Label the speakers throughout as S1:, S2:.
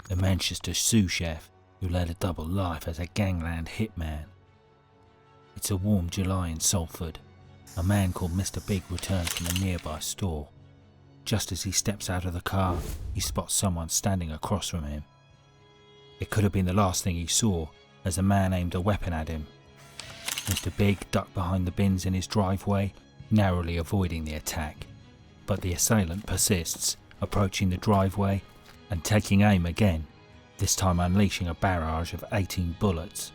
S1: the Manchester sous chef who led a double life as a Gangland hitman. It's a warm July in Salford. A man called Mr. Big returns from a nearby store. Just as he steps out of the car, he spots someone standing across from him. It could have been the last thing he saw, as the man aimed a weapon at him. Mr. Big ducked behind the bins in his driveway, narrowly avoiding the attack. But the assailant persists, approaching the driveway and taking aim again, this time unleashing a barrage of 18 bullets.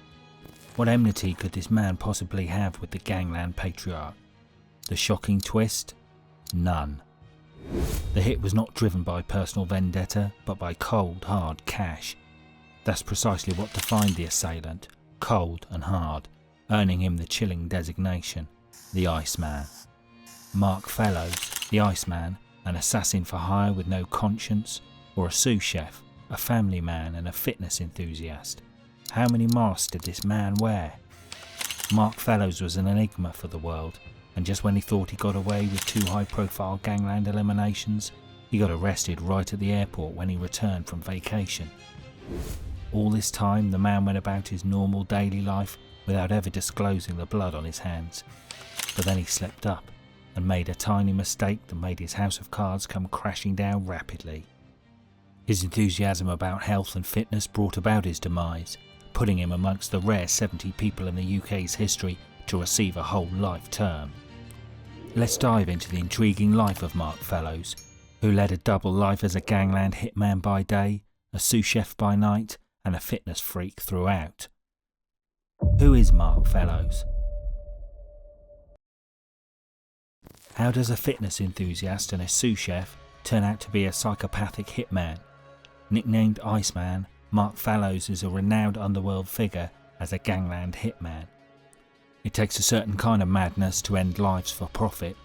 S1: What enmity could this man possibly have with the Gangland patriarch? The shocking twist? None. The hit was not driven by personal vendetta, but by cold, hard cash. That's precisely what defined the assailant, cold and hard, earning him the chilling designation, the Iceman. Mark Fallows, the Iceman, an assassin for hire with no conscience, or a sous chef, a family man and a fitness enthusiast. How many masks did this man wear? Mark Fallows was an enigma for the world, and just when he thought he got away with 2 high-profile gangland eliminations, he got arrested right at the airport when he returned from vacation. All this time, the man went about his normal daily life without ever disclosing the blood on his hands. But then he slipped up and made a tiny mistake that made his house of cards come crashing down rapidly. His enthusiasm about health and fitness brought about his demise, putting him amongst the rare 70 people in the UK's history to receive a whole life term. Let's dive into the intriguing life of Mark Fallows, who led a double life as a Gangland hitman by day, a sous chef by night, and a fitness freak throughout. Who is Mark Fallows? How does a fitness enthusiast and a sous chef turn out to be a psychopathic hitman? Nicknamed Iceman, Mark Fallows is a renowned underworld figure as a Gangland hitman. It takes a certain kind of madness to end lives for profit,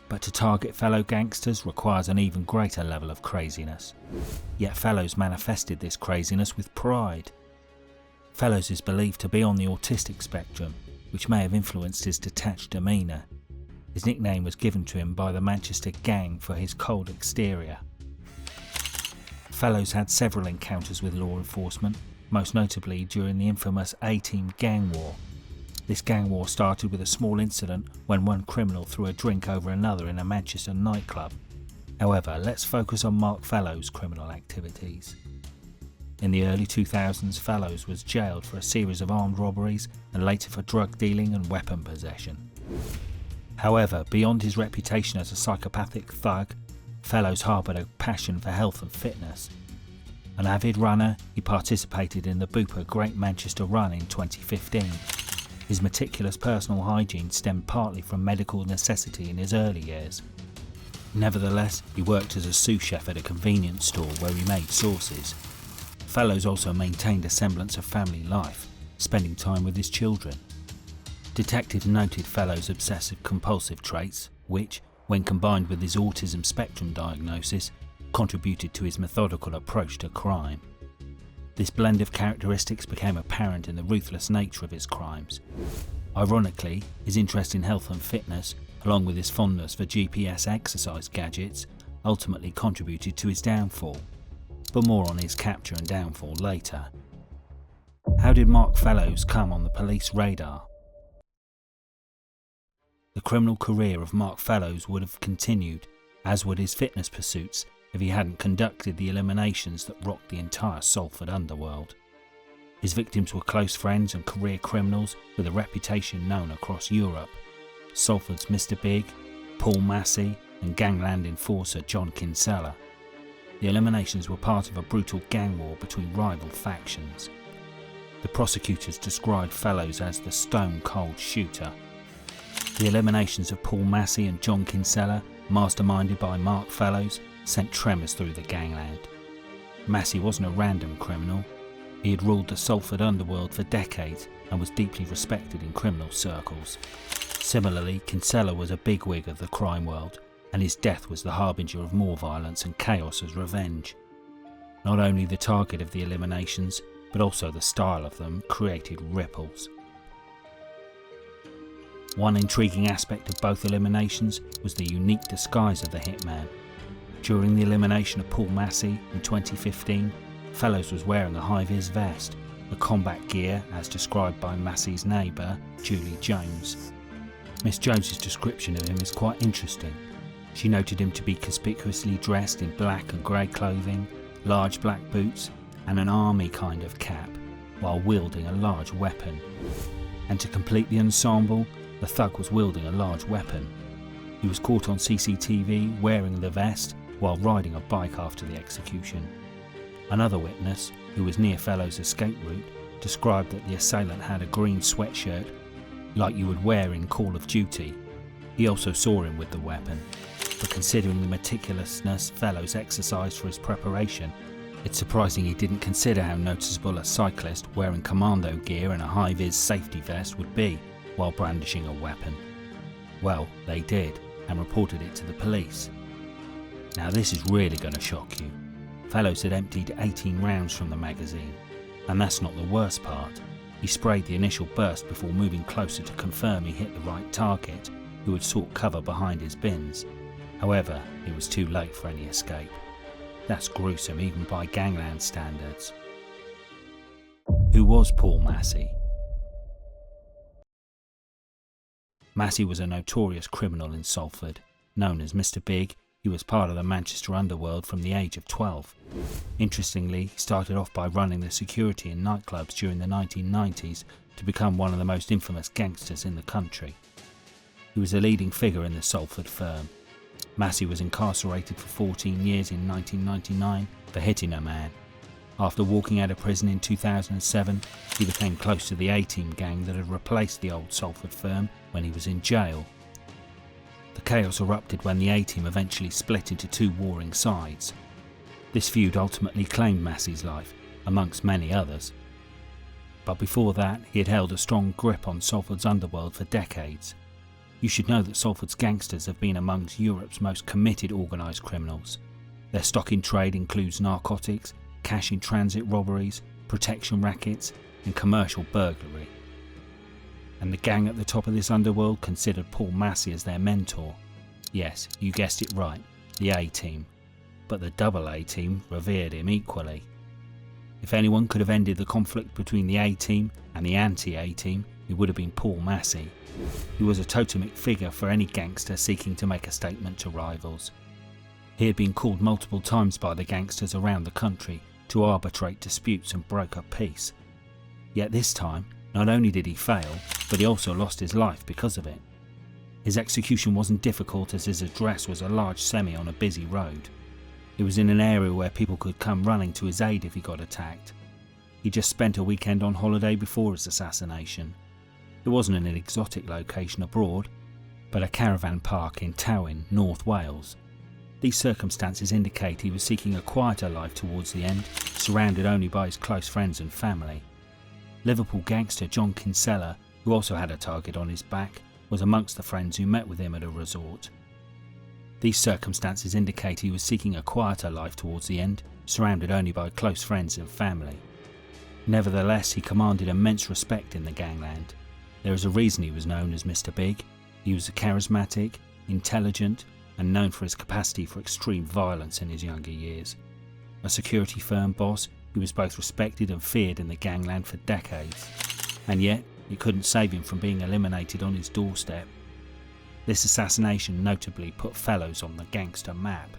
S1: but to target fellow gangsters requires an even greater level of craziness. Yet Fallows manifested this craziness with pride. Fallows is believed to be on the autistic spectrum, which may have influenced his detached demeanour. His nickname was given to him by the Manchester gang for his cold exterior. Fallows had several encounters with law enforcement, most notably during the infamous A-Team gang war. This gang war started with a small incident when one criminal threw a drink over another in a Manchester nightclub. However, let's focus on Mark Fallows' criminal activities. In the early 2000s, Fallows was jailed for a series of armed robberies and later for drug dealing and weapon possession. However, beyond his reputation as a psychopathic thug, Fallows harboured a passion for health and fitness. An avid runner, he participated in the Bupa Great Manchester Run in 2015. His meticulous personal hygiene stemmed partly from medical necessity in his early years. Nevertheless, he worked as a sous chef at a convenience store where he made sauces. Fallows also maintained a semblance of family life, spending time with his children. Detectives noted Fallows' obsessive-compulsive traits, which, when combined with his autism spectrum diagnosis, contributed to his methodical approach to crime. This blend of characteristics became apparent in the ruthless nature of his crimes. Ironically, his interest in health and fitness, along with his fondness for GPS exercise gadgets, ultimately contributed to his downfall. But more on his capture and downfall later. How did Mark Fallows come on the police radar? The criminal career of Mark Fallows would have continued, as would his fitness pursuits, if he hadn't conducted the eliminations that rocked the entire Salford underworld. His victims were close friends and career criminals with a reputation known across Europe. Salford's Mr. Big, Paul Massie and Gangland enforcer John Kinsella. The eliminations were part of a brutal gang war between rival factions. The prosecutors described Fallows as the stone-cold shooter. The eliminations of Paul Massie and John Kinsella, masterminded by Mark Fallows, sent tremors through the gangland. Massey wasn't a random criminal. He had ruled the Salford underworld for decades and was deeply respected in criminal circles. Similarly, Kinsella was a bigwig of the crime world, and his death was the harbinger of more violence and chaos as revenge. Not only the target of the eliminations, but also the style of them created ripples. One intriguing aspect of both eliminations was the unique disguise of the hitman. During the elimination of Paul Massie in 2015, Fallows was wearing a high-vis vest, a combat gear as described by Massey's neighbour, Julie Jones. Miss Jones's description of him is quite interesting. She noted him to be conspicuously dressed in black and grey clothing, large black boots and an army kind of cap, while wielding a large weapon. And to complete the ensemble, the thug was wielding a large weapon. He was caught on CCTV wearing the vest while riding a bike after the execution. Another witness, who was near Fallows' escape route, described that the assailant had a green sweatshirt like you would wear in Call of Duty. He also saw him with the weapon, but considering the meticulousness Fallows exercised for his preparation, it's surprising he didn't consider how noticeable a cyclist wearing commando gear and a high-vis safety vest would be while brandishing a weapon. Well, they did, and reported it to the police. Now this is really going to shock you. Fallows had emptied 18 rounds from the magazine, and that's not the worst part. He sprayed the initial burst before moving closer to confirm he hit the right target, who had sought cover behind his bins. However, it was too late for any escape. That's gruesome even by Gangland standards. Who was Paul Massie? Massey was a notorious criminal in Salford. Known as Mr. Big, he was part of the Manchester Underworld from the age of 12. Interestingly, he started off by running the security in nightclubs during the 1990s to become one of the most infamous gangsters in the country. He was a leading figure in the Salford firm. Massey was incarcerated for 14 years in 1999 for hitting a man. After walking out of prison in 2007, he became close to the A-Team gang that had replaced the old Salford firm when he was in jail. The chaos erupted when the A-Team eventually split into two warring sides. This feud ultimately claimed Massey's life, amongst many others. But before that, he had held a strong grip on Salford's underworld for decades. You should know that Salford's gangsters have been amongst Europe's most committed organised criminals. Their stock in trade includes narcotics, cash in transit robberies, protection rackets and commercial burglary. And the gang at the top of this underworld considered Paul Massie as their mentor. Yes, you guessed it right, the A-Team. But the double A-Team revered him equally. If anyone could have ended the conflict between the A-Team and the anti-A-Team, it would have been Paul Massie. He was a totemic figure for any gangster seeking to make a statement to rivals. He had been called multiple times by the gangsters around the country to arbitrate disputes and broker peace. Yet this time, not only did he fail, but he also lost his life because of it. His execution wasn't difficult as his address was a large semi on a busy road. It was in an area where people could come running to his aid if he got attacked. He just spent a weekend on holiday before his assassination. It wasn't in an exotic location abroad, but a caravan park in Tywyn, North Wales. These circumstances indicate he was seeking a quieter life towards the end, surrounded only by his close friends and family. Liverpool gangster John Kinsella, who also had a target on his back, was amongst the friends who met with him at a resort. These circumstances indicate he was seeking a quieter life towards the end, surrounded only by close friends and family. Nevertheless, he commanded immense respect in the gangland. There is a reason he was known as Mr. Big. He was charismatic, intelligent, and known for his capacity for extreme violence in his younger years. A security firm boss, he was both respected and feared in the gangland for decades. And yet, it couldn't save him from being eliminated on his doorstep. This assassination notably put Fallows on the gangster map.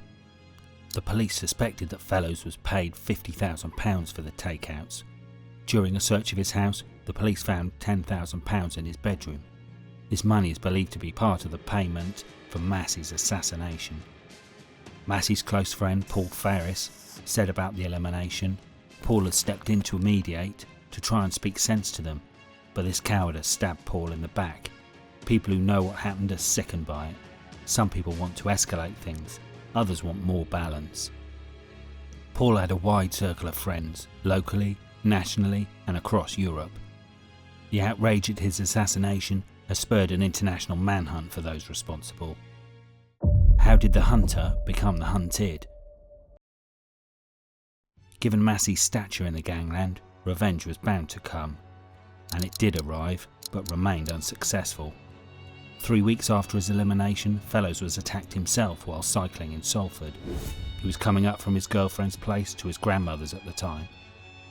S1: The police suspected that Fallows was paid £50,000 for the takeouts. During a search of his house, the police found £10,000 in his bedroom. This money is believed to be part of the payment for Massey's assassination. Massey's close friend Paul Ferris said about the elimination, Paul had stepped in to mediate, to try and speak sense to them, but this coward has stabbed Paul in the back. People who know what happened are sickened by it. Some people want to escalate things, others want more balance. Paul had a wide circle of friends, locally, nationally and across Europe. The outrage at his assassination has spurred an international manhunt for those responsible. How did the hunter become the hunted? Given Massey's stature in the gangland, revenge was bound to come. And it did arrive, but remained unsuccessful. 3 weeks after his elimination, Fallows was attacked himself while cycling in Salford. He was coming up from his girlfriend's place to his grandmother's at the time.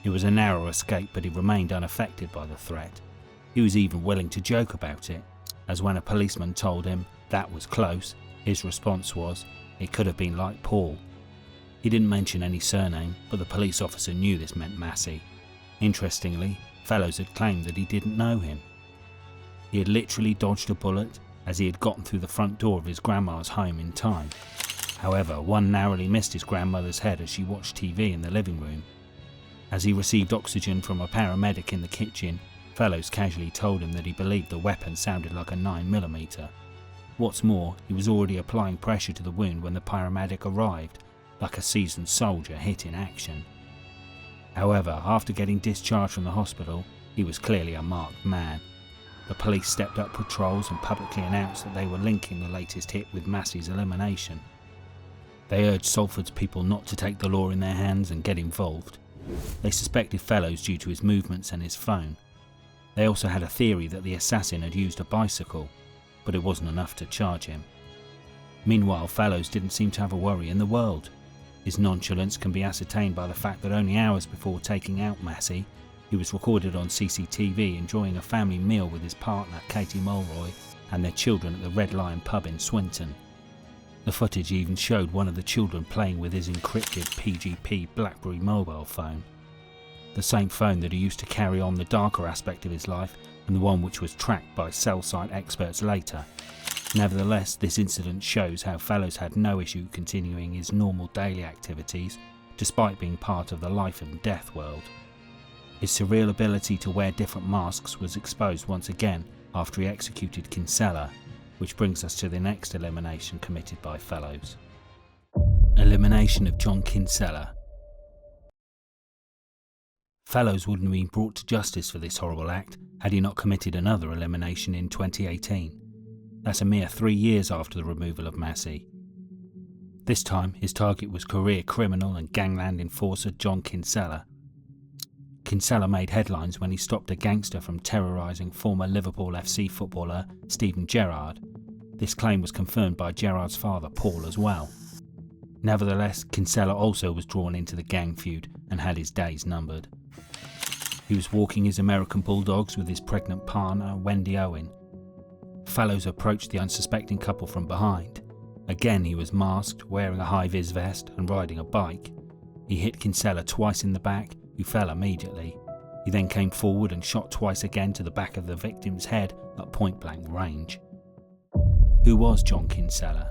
S1: It was a narrow escape, but he remained unaffected by the threat. He was even willing to joke about it, as when a policeman told him that was close, his response was, "It could have been like Paul." He didn't mention any surname, but the police officer knew this meant Massey. Interestingly, Fallows had claimed that he didn't know him. He had literally dodged a bullet, as he had gotten through the front door of his grandma's home in time. However, one narrowly missed his grandmother's head as she watched TV in the living room. As he received oxygen from a paramedic in the kitchen, Fallows casually told him that he believed the weapon sounded like a 9mm. What's more, he was already applying pressure to the wound when the paramedic arrived, like a seasoned soldier hit in action. However, after getting discharged from the hospital, he was clearly a marked man. The police stepped up patrols and publicly announced that they were linking the latest hit with Massey's elimination. They urged Salford's people not to take the law in their hands and get involved. They suspected Fallows due to his movements and his phone. They also had a theory that the assassin had used a bicycle, but it wasn't enough to charge him. Meanwhile, Fallows didn't seem to have a worry in the world. His nonchalance can be ascertained by the fact that only hours before taking out Massey, he was recorded on CCTV enjoying a family meal with his partner Katie Mulroy and their children at the Red Lion pub in Swinton. The footage even showed one of the children playing with his encrypted PGP BlackBerry mobile phone. The same phone that he used to carry on the darker aspect of his life and the one which was tracked by cell site experts later. Nevertheless, this incident shows how Fallows had no issue continuing his normal daily activities despite being part of the life and death world. His surreal ability to wear different masks was exposed once again after he executed Kinsella, which brings us to the next elimination committed by Fallows. Elimination of John Kinsella. Fallows wouldn't have been brought to justice for this horrible act had he not committed another elimination in 2018. That's a mere 3 years after the removal of Massey. This time, his target was career criminal and gangland enforcer John Kinsella. Kinsella made headlines when he stopped a gangster from terrorising former Liverpool FC footballer Steven Gerrard. This claim was confirmed by Gerrard's father Paul as well. Nevertheless, Kinsella also was drawn into the gang feud and had his days numbered. He was walking his American bulldogs with his pregnant partner Wendy Owen. Fallows approached the unsuspecting couple from behind. Again he was masked, wearing a high-vis vest and riding a bike. He hit Kinsella twice in the back, who fell immediately. He then came forward and shot twice again to the back of the victim's head at point-blank range. Who was John Kinsella?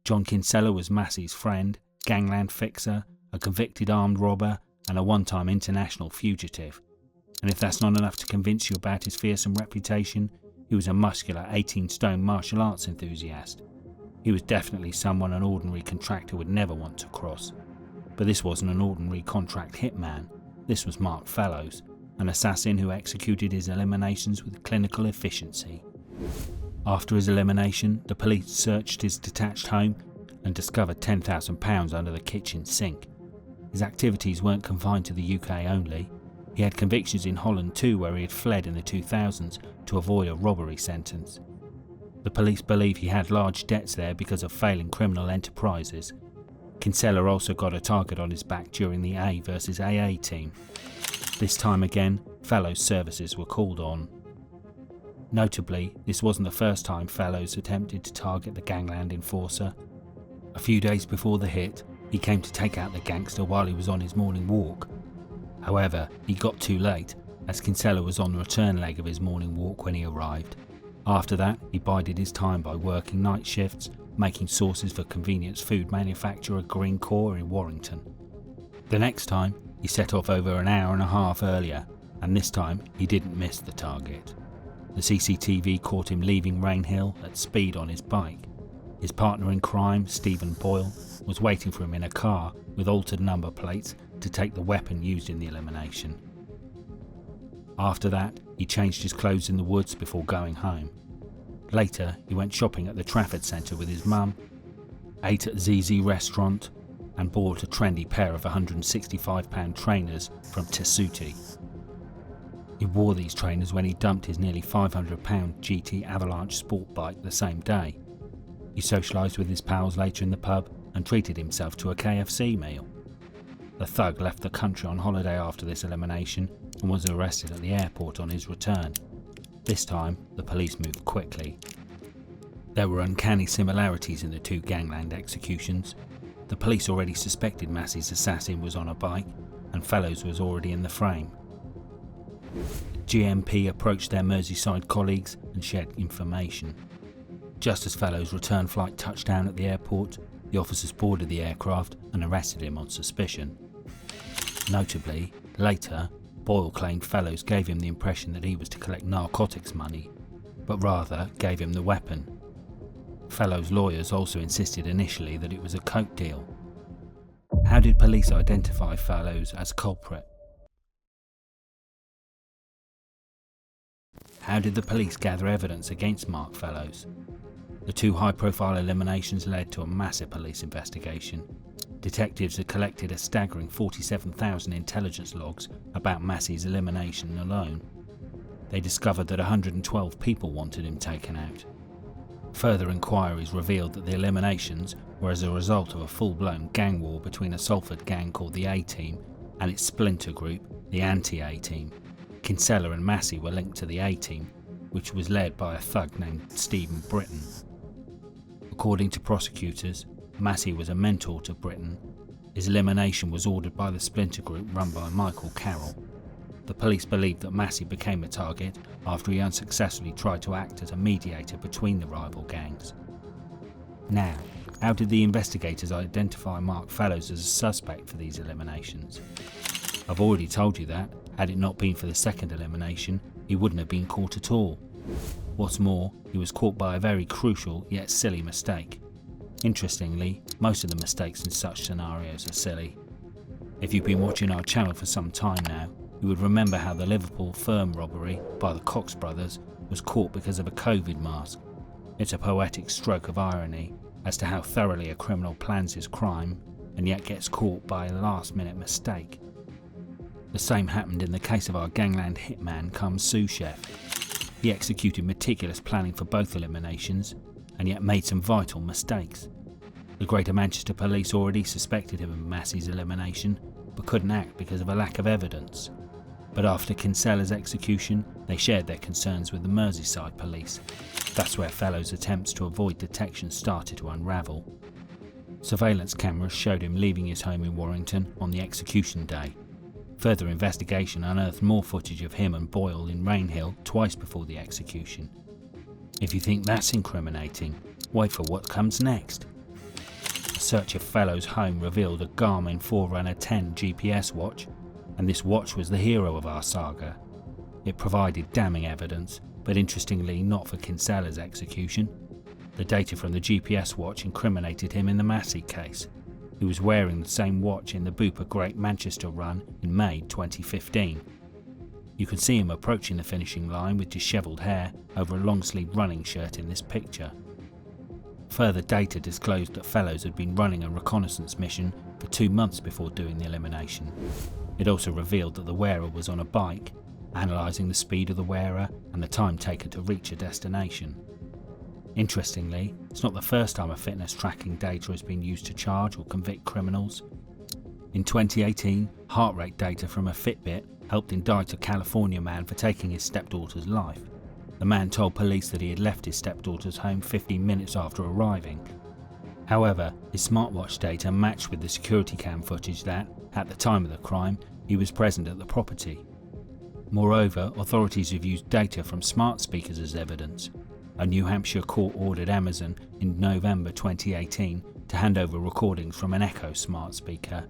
S1: John Kinsella was Massey's friend, gangland fixer, a convicted armed robber, and a one-time international fugitive. And if that's not enough to convince you about his fearsome reputation, he was a muscular 18-stone martial arts enthusiast. He was definitely someone an ordinary contractor would never want to cross. But this wasn't an ordinary contract hitman. This was Mark Fallows, an assassin who executed his eliminations with clinical efficiency. After his elimination, the police searched his detached home and discovered £10,000 under the kitchen sink. His activities weren't confined to the UK only. He had convictions in Holland too, where he had fled in the 2000s to avoid a robbery sentence. The police believe he had large debts there because of failing criminal enterprises. Kinsella also got a target on his back during the A versus AA team. This time again, Fallows' services were called on. Notably, this wasn't the first time Fallows attempted to target the gangland enforcer. A few days before the hit, he came to take out the gangster while he was on his morning walk. However, he got too late, as Kinsella was on the return leg of his morning walk when he arrived. After that, he bided his time by working night shifts, making sauces for convenience food manufacturer Greencore in Warrington. The next time, he set off over an hour and a half earlier, and this time he didn't miss the target. The CCTV caught him leaving Rainhill at speed on his bike. His partner in crime, Stephen Boyle, was waiting for him in a car with altered number plates to take the weapon used in the elimination. After that, he changed his clothes in the woods before going home. Later, he went shopping at the Trafford Centre with his mum, ate at ZZ Restaurant, and bought a trendy pair of £165 trainers from Tessuti. He wore these trainers when he dumped his nearly £500 GT Avalanche sport bike the same day. He socialised with his pals later in the pub and treated himself to a KFC meal. The thug left the country on holiday after this elimination and was arrested at the airport on his return. This time, the police moved quickly. There were uncanny similarities in the two Gangland executions. The police already suspected Massey's assassin was on a bike, and Fallows was already in the frame. GMP approached their Merseyside colleagues and shared information. Just as Fallows' return flight touched down at the airport, the officers boarded the aircraft and arrested him on suspicion. Notably, later, Boyle claimed Fallows gave him the impression that he was to collect narcotics money, but rather gave him the weapon. Fallows' lawyers also insisted initially that it was a coke deal. How did police identify Fallows as culprit? How did the police gather evidence against Mark Fallows? The two high-profile eliminations led to a massive police investigation. Detectives had collected a staggering 47,000 intelligence logs about Massey's elimination alone. They discovered that 112 people wanted him taken out. Further inquiries revealed that the eliminations were as a result of a full-blown gang war between a Salford gang called the A-Team and its splinter group, the Anti-A-Team. Kinsella and Massey were linked to the A-Team, which was led by a thug named Stephen Britton. According to prosecutors, Massey was a mentor to Britton. His elimination was ordered by the splinter group run by Michael Carroll. The police believed that Massey became a target after he unsuccessfully tried to act as a mediator between the rival gangs. Now, how did the investigators identify Mark Fallows as a suspect for these eliminations? I've already told you that, had it not been for the second elimination, he wouldn't have been caught at all. What's more, he was caught by a very crucial yet silly mistake. Interestingly, most of the mistakes in such scenarios are silly. If you've been watching our channel for some time now, you would remember how the Liverpool firm robbery by the Cox brothers was caught because of a COVID mask. It's a poetic stroke of irony as to how thoroughly a criminal plans his crime and yet gets caught by a last-minute mistake. The same happened in the case of our Gangland hitman cum Sous chef. He executed meticulous planning for both eliminations and yet made some vital mistakes. The Greater Manchester Police already suspected him of Massey's elimination, but couldn't act because of a lack of evidence. But after Kinsella's execution, they shared their concerns with the Merseyside Police. That's where Fallows' attempts to avoid detection started to unravel. Surveillance cameras showed him leaving his home in Warrington on the execution day. Further investigation unearthed more footage of him and Boyle in Rainhill twice before the execution. If you think that's incriminating, wait for what comes next. A search of Fallows' home revealed a Garmin Forerunner 10 GPS watch, and this watch was the hero of our saga. It provided damning evidence, but interestingly not for Kinsella's execution. The data from the GPS watch incriminated him in the Massey case. He was wearing the same watch in the Bupa Great Manchester run in May 2015. You can see him approaching the finishing line with dishevelled hair over a long-sleeved running shirt in this picture. Further data disclosed that Fallows had been running a reconnaissance mission for 2 months before doing the elimination. It also revealed that the wearer was on a bike, analysing the speed of the wearer and the time taken to reach a destination. Interestingly, it's not the first time a fitness tracking data has been used to charge or convict criminals. In 2018, heart rate data from a Fitbit helped indict a California man for taking his stepdaughter's life. The man told police that he had left his stepdaughter's home 15 minutes after arriving. However, his smartwatch data matched with the security cam footage that, at the time of the crime, he was present at the property. Moreover, authorities have used data from smart speakers as evidence. A New Hampshire court ordered Amazon in November 2018 to hand over recordings from an Echo smart speaker.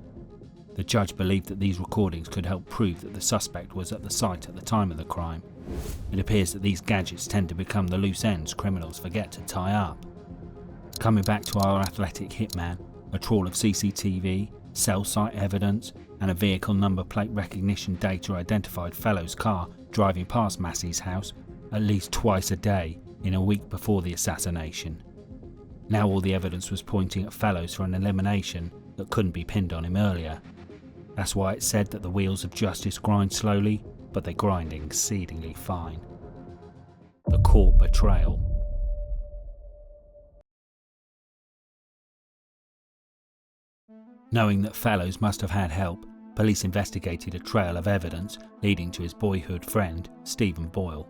S1: The judge believed that these recordings could help prove that the suspect was at the site at the time of the crime. It appears that these gadgets tend to become the loose ends criminals forget to tie up. Coming back to our athletic hitman, a trawl of CCTV, cell site evidence and a vehicle number plate recognition data identified Fallows' car driving past Massey's house at least twice a day in a week before the assassination. Now all the evidence was pointing at Fallows for an elimination that couldn't be pinned on him earlier. That's why it's said that the wheels of justice grind slowly but they grind exceedingly fine. The court betrayal. Knowing that Fallows must have had help, police investigated a trail of evidence leading to his boyhood friend, Stephen Boyle.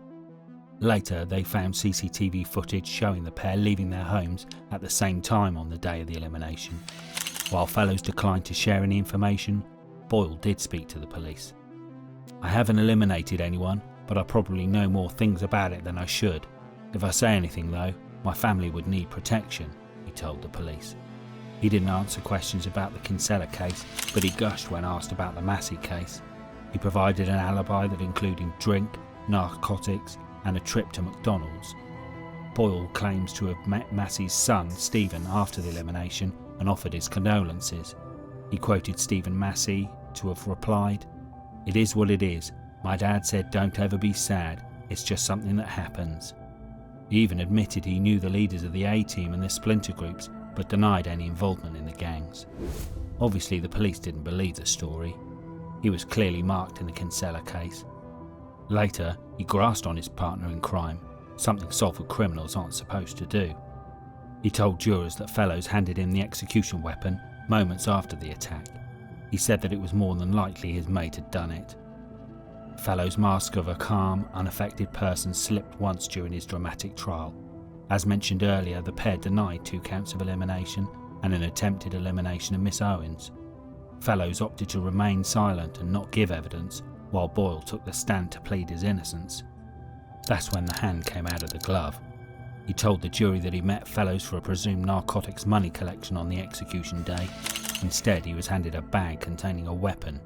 S1: Later, they found CCTV footage showing the pair leaving their homes at the same time on the day of the elimination. While Fallows declined to share any information, Boyle did speak to the police. "I haven't eliminated anyone, but I probably know more things about it than I should. If I say anything though, my family would need protection," he told the police. He didn't answer questions about the Kinsella case, but he gushed when asked about the Massey case. He provided an alibi that included drink, narcotics, and a trip to McDonald's. Boyle claims to have met Massey's son, Stephen, after the elimination and offered his condolences. He quoted Stephen Massey to have replied, "It is what it is. My dad said don't ever be sad, it's just something that happens." He even admitted he knew the leaders of the A-team and their splinter groups, but denied any involvement in the gangs. Obviously the police didn't believe the story. He was clearly marked in the Kinsella case. Later, he grasped on his partner in crime, something Salford criminals aren't supposed to do. He told jurors that Fallows handed him the execution weapon moments after the attack. He said that it was more than likely his mate had done it. Fallows' mask of a calm, unaffected person slipped once during his dramatic trial. As mentioned earlier, the pair denied 2 counts of elimination and an attempted elimination of Miss Owens. Fallows opted to remain silent and not give evidence, while Boyle took the stand to plead his innocence. That's when the hand came out of the glove. He told the jury that he met Fallows for a presumed narcotics money collection on the execution day. Instead, he was handed a bag containing a weapon.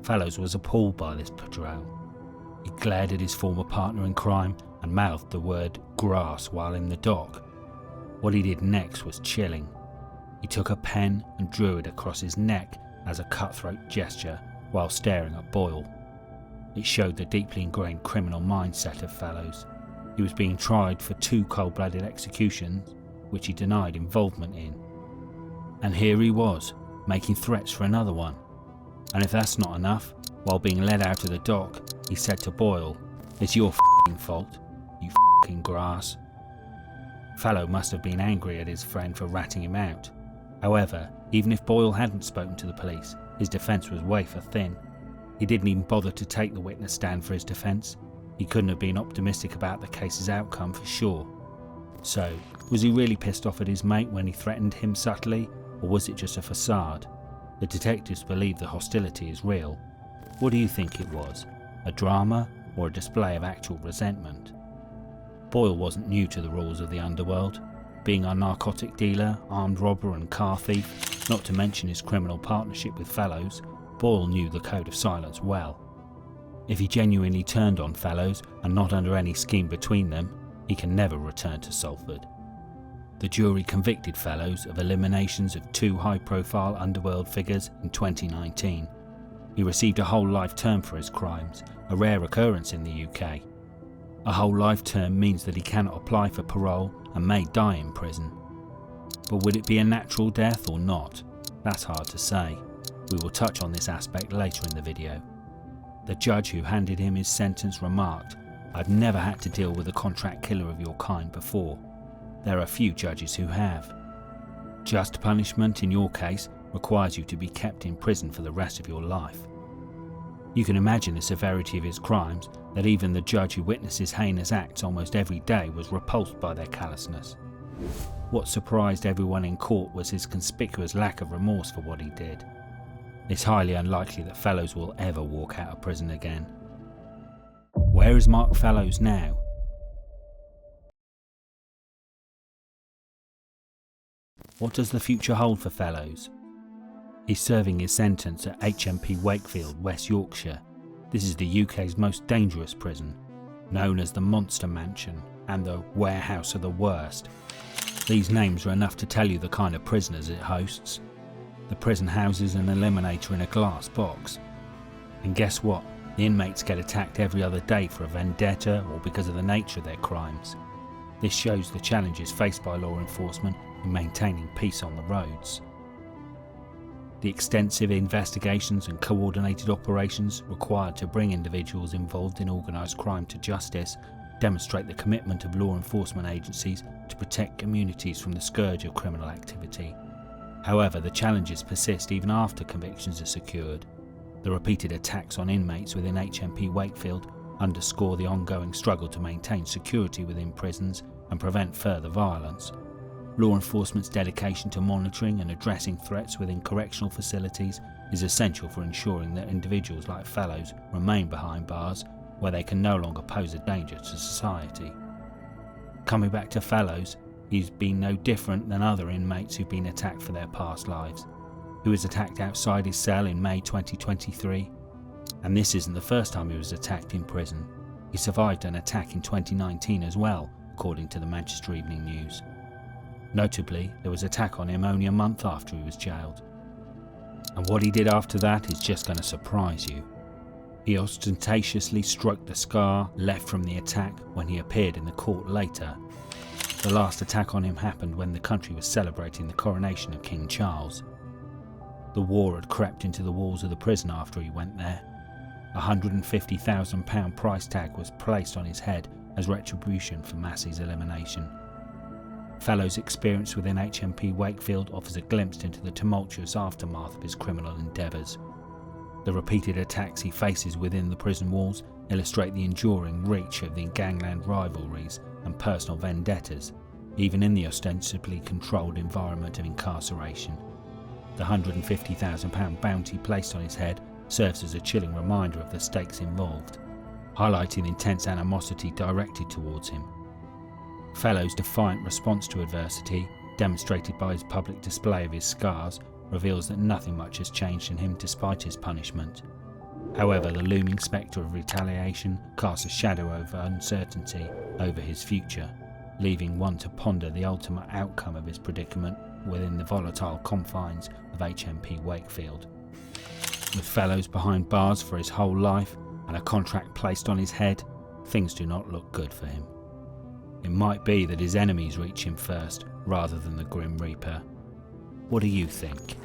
S1: Fallows was appalled by this portrayal. He glared at his former partner in crime and mouthed the word grass while in the dock. What he did next was chilling. He took a pen and drew it across his neck as a cutthroat gesture while staring at Boyle. It showed the deeply ingrained criminal mindset of Fallows. He was being tried for 2 cold-blooded executions, which he denied involvement in. And here he was, making threats for another one. And if that's not enough, while being led out of the dock, he said to Boyle, "It's your f***ing fault, you f***ing grass." Fallows must have been angry at his friend for ratting him out. However, even if Boyle hadn't spoken to the police, his defence was wafer thin. He didn't even bother to take the witness stand for his defence. He couldn't have been optimistic about the case's outcome for sure. So, was he really pissed off at his mate when he threatened him subtly, or was it just a facade? The detectives believe the hostility is real. What do you think it was? A drama or a display of actual resentment? Boyle wasn't new to the rules of the Underworld. Being a narcotic dealer, armed robber and car thief, not to mention his criminal partnership with Fallows, Boyle knew the code of silence well. If he genuinely turned on Fallows and not under any scheme between them, he can never return to Salford. The jury convicted Fallows of eliminations of 2 high-profile Underworld figures in 2019. He received a whole life term for his crimes, a rare occurrence in the UK. A whole life term means that he cannot apply for parole and may die in prison. But would it be a natural death or not? That's hard to say. We will touch on this aspect later in the video. The judge who handed him his sentence remarked, "I've never had to deal with a contract killer of your kind before. There are few judges who have. Just punishment in your case requires you to be kept in prison for the rest of your life." You can imagine the severity of his crimes, that even the judge who witnesses heinous acts almost every day was repulsed by their callousness. What surprised everyone in court was his conspicuous lack of remorse for what he did. It's highly unlikely that Fallows will ever walk out of prison again. Where is Mark Fallows now? What does the future hold for Fallows? He's serving his sentence at HMP Wakefield, West Yorkshire. This is the UK's most dangerous prison, known as the Monster Mansion and the Warehouse of the Worst. These names are enough to tell you the kind of prisoners it hosts. The prison houses an eliminator in a glass box. And guess what? The inmates get attacked every other day for a vendetta or because of the nature of their crimes. This shows the challenges faced by law enforcement in maintaining peace on the roads. The extensive investigations and coordinated operations required to bring individuals involved in organised crime to justice demonstrate the commitment of law enforcement agencies to protect communities from the scourge of criminal activity. However, the challenges persist even after convictions are secured. The repeated attacks on inmates within HMP Wakefield underscore the ongoing struggle to maintain security within prisons and prevent further violence. Law enforcement's dedication to monitoring and addressing threats within correctional facilities is essential for ensuring that individuals like Fallows remain behind bars where they can no longer pose a danger to society. Coming back to Fallows, he's been no different than other inmates who've been attacked for their past lives. He was attacked outside his cell in May 2023, and this isn't the first time he was attacked in prison. He survived an attack in 2019 as well, according to the Manchester Evening News. Notably, there was an attack on him only a month after he was jailed. And what he did after that is just going to surprise you. He ostentatiously stroked the scar left from the attack when he appeared in the court later. The last attack on him happened when the country was celebrating the coronation of King Charles. The war had crept into the walls of the prison after he went there. A £150,000 price tag was placed on his head as retribution for Massey's elimination. Fallows' experience within HMP Wakefield offers a glimpse into the tumultuous aftermath of his criminal endeavours. The repeated attacks he faces within the prison walls illustrate the enduring reach of the gangland rivalries and personal vendettas, even in the ostensibly controlled environment of incarceration. The £150,000 bounty placed on his head serves as a chilling reminder of the stakes involved, highlighting intense animosity directed towards him. Fallows' defiant response to adversity, demonstrated by his public display of his scars, reveals that nothing much has changed in him despite his punishment. However, the looming spectre of retaliation casts a shadow of uncertainty over his future, leaving one to ponder the ultimate outcome of his predicament within the volatile confines of HMP Wakefield. With Fallows behind bars for his whole life and a contract placed on his head, things do not look good for him. It might be that his enemies reach him first rather than the Grim Reaper. What do you think?